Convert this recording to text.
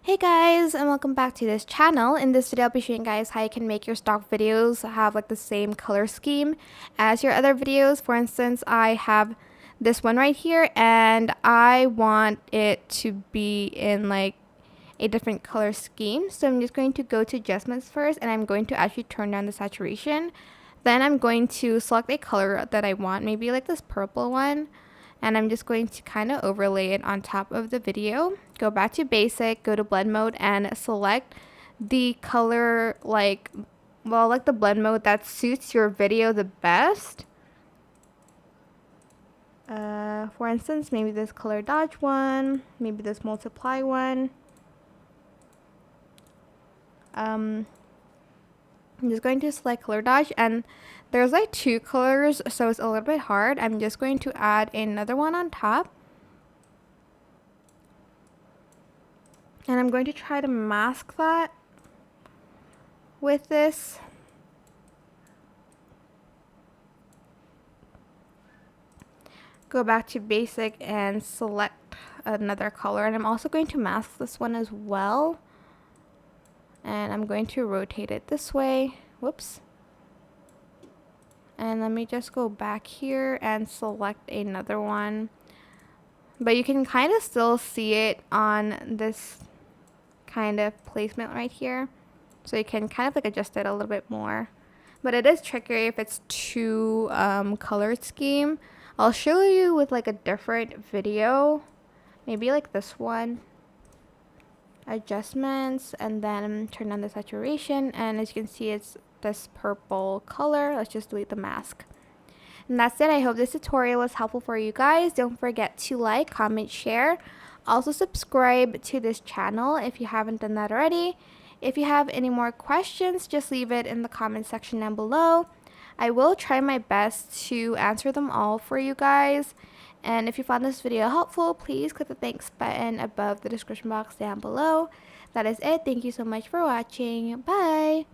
Hey guys, and welcome back to this channel. In this video I'll be showing you guys how you can make your stock videos have like the same color scheme as your other videos. For instance, I have this one right here and I want it to be in like a different color scheme. So I'm just going to go to adjustments first and I'm going to actually turn down the saturation. Then I'm going to select a color that I want, maybe like this purple one. And I'm just going to kind of overlay it on top of the video. Go back to basic, go to blend mode and select the color like the blend mode that suits your video the best. For instance, maybe this color dodge one, maybe this multiply one. I'm just going to select color dodge, and there's like two colors, so it's a little bit hard. I'm just going to add another one on top. And I'm going to try to mask that with this. Go back to basic and select another color. And I'm also going to mask this one as well. And I'm going to rotate it this way. Whoops. And let me just go back here and select another one. But you can kind of still see it on this kind of placement right here. So you can kind of like adjust it a little bit more. But it is trickier if it's too colored scheme. I'll show you with like a different video. Maybe like this one. Adjustments, and then turn on the saturation, and as you can see it's this purple color. Let's just delete the mask. And that's it. I hope this tutorial was helpful for you guys. Don't forget to like, comment, share. Also subscribe to this channel if you haven't done that already. If you have any more questions, just leave it in the comment section down below. I will try my best to answer them all for you guys. And if you found this video helpful, please click the thanks button above the description box down below. That is it. Thank you so much for watching. Bye!